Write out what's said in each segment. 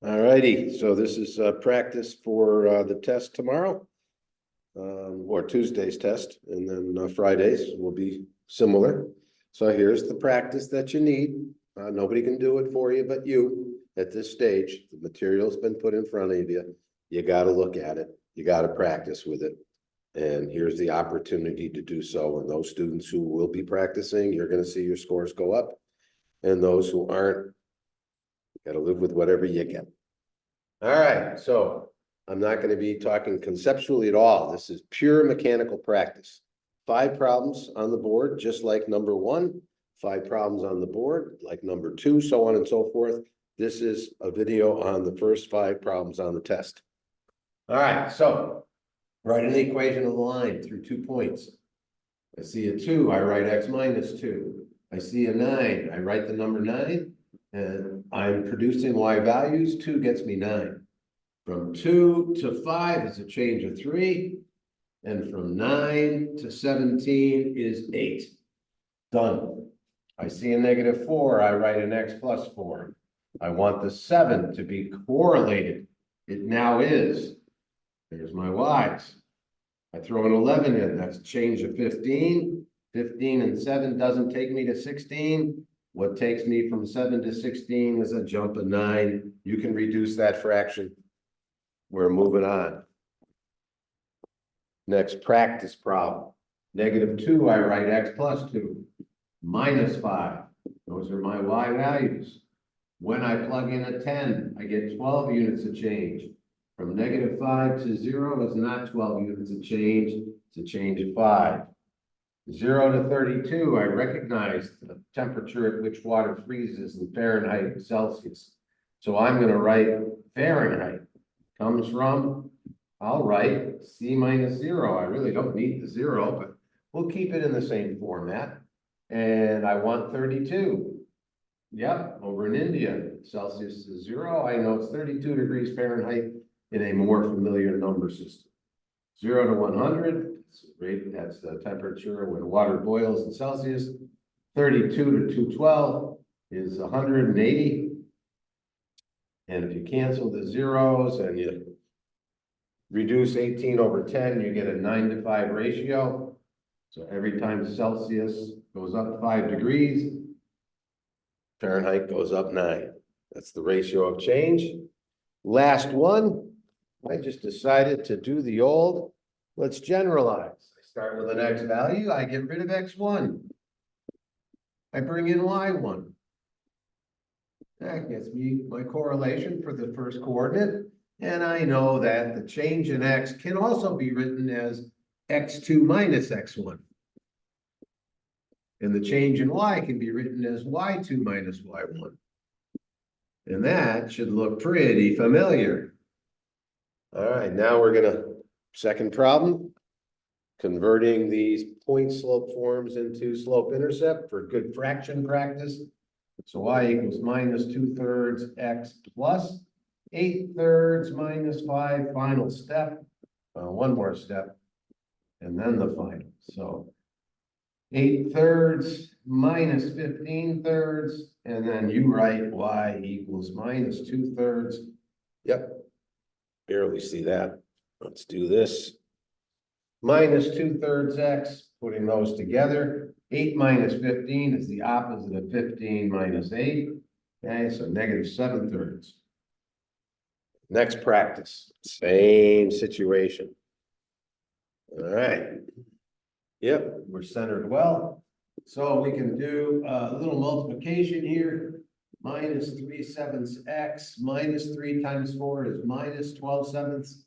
All righty, so this is practice for the test tomorrow. Or Tuesday's test, and then Fridays will be similar. So here's the practice that you need. Nobody can do it for you but you at this stage. The material's been put in front of you. You got to look at it. You got to practice with it. And here's the opportunity to do so. And those students who will be practicing, you're going to see your scores go up. And those who aren't, got to live with whatever you get. All right, so I'm not going to be talking conceptually at all. This is pure mechanical practice. 5 problems on the board, just like number 1. 5 problems on the board, like number 2, so on and so forth. This is a video on the first 5 problems on the test. All right, so write an equation of the line through 2 points. I see a 2, I write x minus 2. I see a 9, I write the number 9. And I'm producing y values. 2 gets me 9. From 2 to 5 is a change of 3. And from 9 to 17 is 8. Done. I see a negative 4. I write an x plus 4. I want the 7 to be correlated. It now is. There's my y's. I throw an 11 in. That's a change of 15. 15 and 7 doesn't take me to 16. What takes me from 7 to 16 is a jump of 9. You can reduce that fraction. We're moving on. Next practice problem. Negative 2, I write x plus 2. Minus 5. Those are my y values. When I plug in a 10, I get 12 units of change. From negative 5 to 0 is not 12 units of change. It's a change of 5. 0 to 32, I recognize the temperature at which water freezes in Fahrenheit and Celsius. So I'm going to write Fahrenheit. Comes from, I'll write C minus 0. I really don't need the 0, but we'll keep it in the same format. And I want 32. Yep, over in India, Celsius is 0. I know it's 32 degrees Fahrenheit in a more familiar number system. 0 to 100. That's the temperature when water boils in Celsius. 32 to 212 is 180. And if you cancel the zeros and you reduce 18 over 10, you get a 9 to 5 ratio. So every time Celsius goes up 5 degrees, Fahrenheit goes up 9. That's the ratio of change. Last one, I just decided to do the old. Let's generalize. I start with an x value. I get rid of x1. I bring in y1. That gets me my correlation for the first coordinate. And I know that the change in x can also be written as x2 minus x1. And the change in y can be written as y2 minus y1. And that should look pretty familiar. All right, now we're going to second problem, converting these point slope forms into slope intercept for good fraction practice. So y equals minus 2/3 x plus 8/3 minus 5, final step. One more step, and then the final. So 8/3 minus 15/3, and then you write y equals minus 2/3. Yep, barely see that. Let's do this. Minus 2/3 x, putting those together. 8 minus 15 is the opposite of 15 minus 8. Okay, so negative 7/3. Next practice, same situation. All right. Yep, we're centered well. So we can do a little multiplication here. Minus 3/7 x minus 3 times 4 is minus 12/7.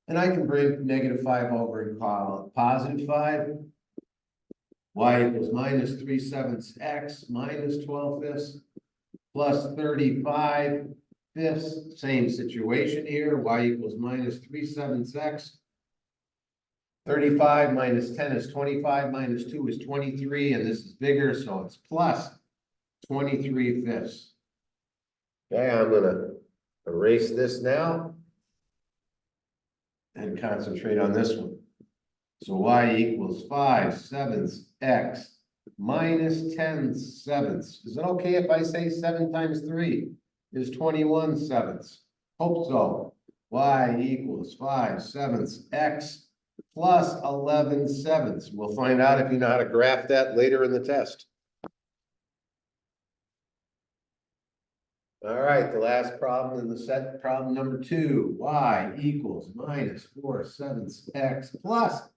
And I can bring negative 5 over and call it positive 5. Y equals minus 3/7 x minus 12/5 plus 35/5. Same situation here. Y equals minus 3/7 x. 35 minus 10 is 25, minus 2 is 23, and this is bigger, so it's plus 23/5. Okay, I'm going to erase this now and concentrate on this one. So y equals 5/7 x minus 10/7. Is it okay if I say 7 times 3 is 21/7? Hope so. Y equals 5/7 x plus 11/7. We'll find out if you know how to graph that later in the test. All right, the last problem in the set, problem number 2, y equals minus 4/7 x plus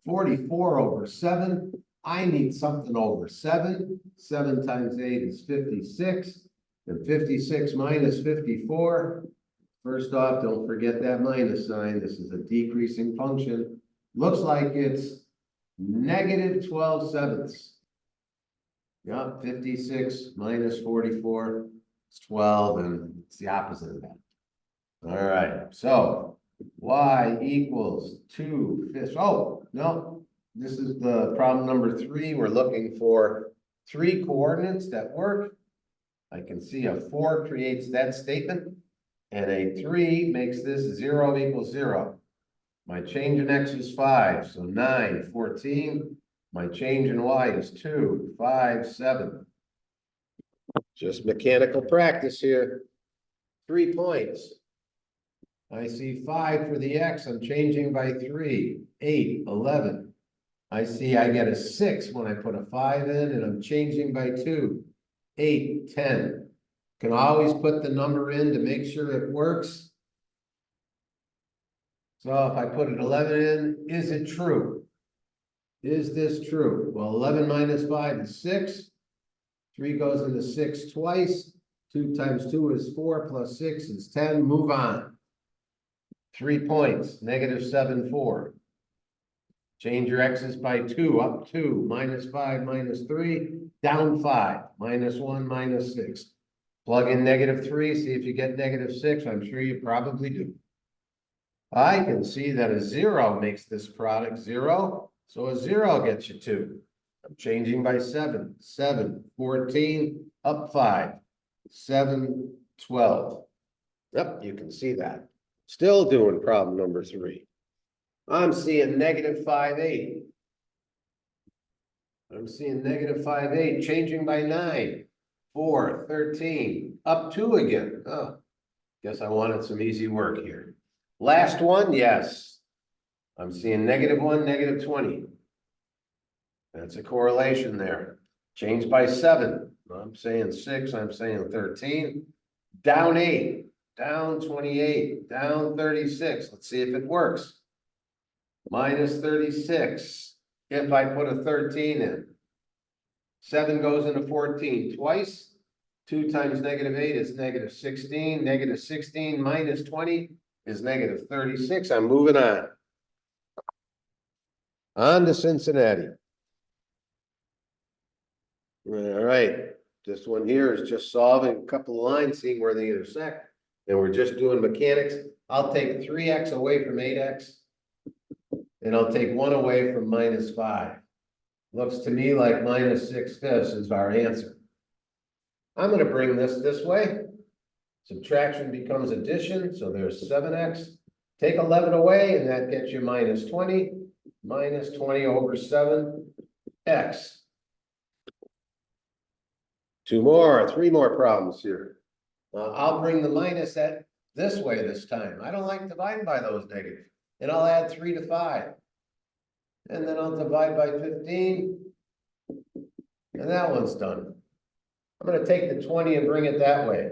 44/7. I need something over 7. 7 times 8 is 56. And 56 minus 54. First off, don't forget that minus sign. This is a decreasing function. Looks like it's negative 12/7. Yep, 56 minus 44 is 12, and it's the opposite of that. All right, so y equals 2/5. Oh, no, this is the problem number 3. We're looking for 3 coordinates that work. I can see a 4 creates that statement, and a 3 makes this 0 equals 0. My change in x is 5, so 9, 14. My change in y is 2, 5, 7. Just mechanical practice here. 3 points. I see 5 for the x. I'm changing by 3, 8, 11. I see I get a 6 when I put a 5 in, and I'm changing by 2, 8, 10. Can always put the number in to make sure it works. So if I put an 11 in, is it true? Is this true? Well, 11 minus 5 is 6. 3 goes into 6 twice. 2 times 2 is 4 plus 6 is 10. Move on. 3 points, negative 7, 4. Change your x's by 2, up 2, minus 5, minus 3, down 5, minus 1, minus 6. Plug in negative 3, see if you get negative 6. I'm sure you probably do. I can see that a 0 makes this product 0, so a 0 gets you 2. I'm changing by 7, 7, 14, up 5, 7, 12. Yep, you can see that. Still doing problem number 3. I'm seeing negative 5, 8. I'm seeing negative 5, 8, changing by 9, 4, 13, up 2 again. Oh, guess I wanted some easy work here. Last one, yes. I'm seeing negative 1, negative 20. That's a correlation there. Change by 7. I'm saying 6, I'm saying 13. Down 8, down 28, down 36. Let's see if it works. Minus 36, if I put a 13 in. 7 goes into 14 twice. 2 times negative 8 is negative 16. Negative 16 minus 20 is negative 36. I'm moving on. On to Cincinnati. All right, this one here is just solving a couple of lines, seeing where they intersect. And we're just doing mechanics. I'll take 3x away from 8x. And I'll take 1 away from minus 5. Looks to me like minus 6/5 is our answer. I'm going to bring this way. Subtraction becomes addition, so there's 7x. Take 11 away, and that gets you minus 20. Minus 20 over 7x. 3 more problems here. I'll bring the minus at this way this time. I don't like dividing by those negatives. And I'll add 3 to 5. And then I'll divide by 15. And that one's done. I'm going to take the 20 and bring it that way.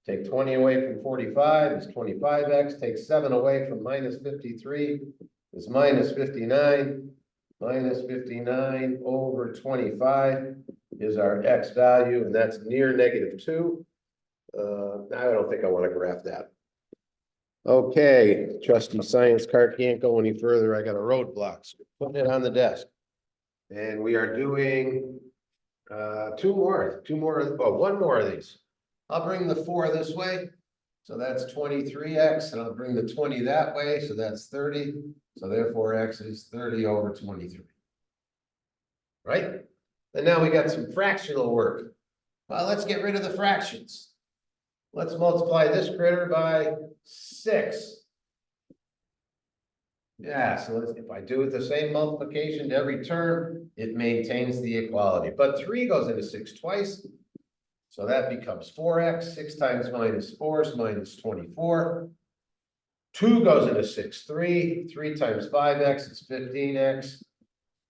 Take 20 away from 45 is 25x. Take 7 away from minus 53 is minus 59. Minus 59 over 25 is our x value, and that's near negative 2. I don't think I want to graph that. Okay, trusty science card can't go any further. I got a roadblock. So putting it on the desk. And we are doing one more of these. I'll bring the 4 this way. So that's 23x, and I'll bring the 20 that way. So that's 30. So therefore, x is 30 over 23. Right? And now we got some fractional work. Well, let's get rid of the fractions. Let's multiply this critter by 6. Yeah, so if I do it the same multiplication to every term, it maintains the equality. But 3 goes into 6 twice. So that becomes 4x, 6 times minus 4 is minus 24. 2 goes into 6, 3 times 5x is 15x,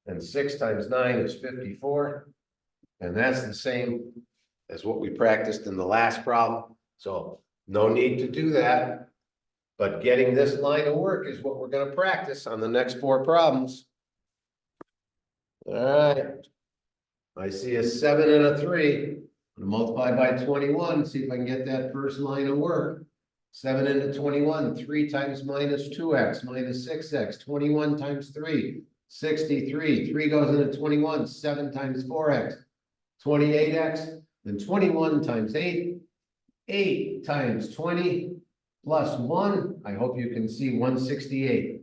and 6 times 9 is 54. And that's the same as what we practiced in the last problem. So no need to do that. But getting this line of work is what we're going to practice on the next 4 problems. All right. I see a 7 and a 3. I'm going to multiply by 21, see if I can get that first line of work. 7 into 21, 3 times minus 2x minus 6x, 21 times 3, 63. 3 goes into 21, 7 times 4x, 28x, then 21 times 8, 8 times 20 plus 1. I hope you can see 168.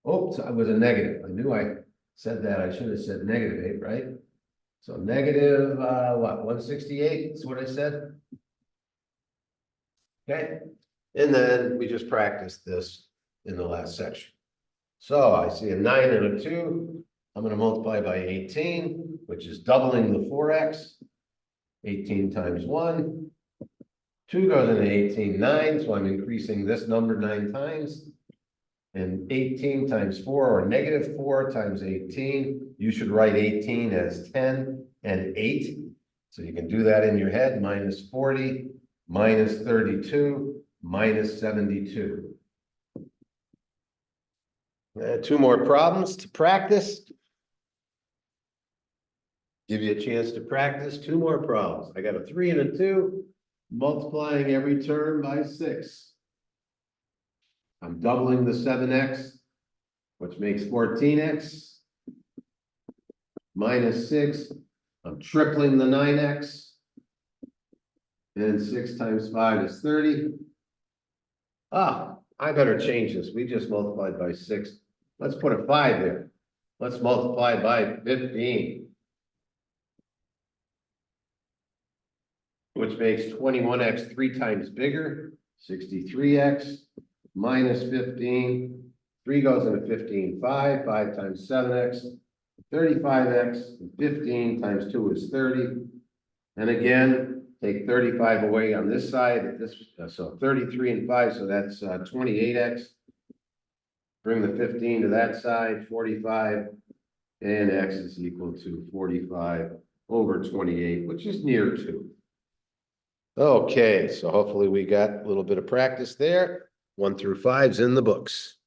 Oops, I was a negative. I knew I said that. I should have said negative 8, right? So negative, what, 168 is what I said? Okay, and then we just practiced this in the last section. So I see a 9 and a 2. I'm going to multiply by 18, which is doubling the 4x. 18 times 1. 2 goes into 18, 9, so I'm increasing this number 9 times. And 18 times 4, or negative 4 times 18, you should write 18 as 10 and 8. So you can do that in your head, minus 40, minus 32, minus 72. 2 more problems to practice. Give you a chance to practice 2 more problems. I got a 3 and a 2, multiplying every term by 6. I'm doubling the 7x, which makes 14x, minus 6. I'm tripling the 9x, and 6 times 5 is 30. Ah, I better change this. We just multiplied by 6. Let's put a 5 there. Let's multiply by 15. Which makes 21x 3 times bigger, 63x, minus 15. 3 goes into 15, 5 times 7x, 35x, 15 times 2 is 30. And again, take 35 away on this side, so 33 and 5, so that's 28x. Bring the 15 to that side, 45, and x is equal to 45 over 28, which is near 2. Okay, so hopefully we got a little bit of practice there. 1 through 5's in the books.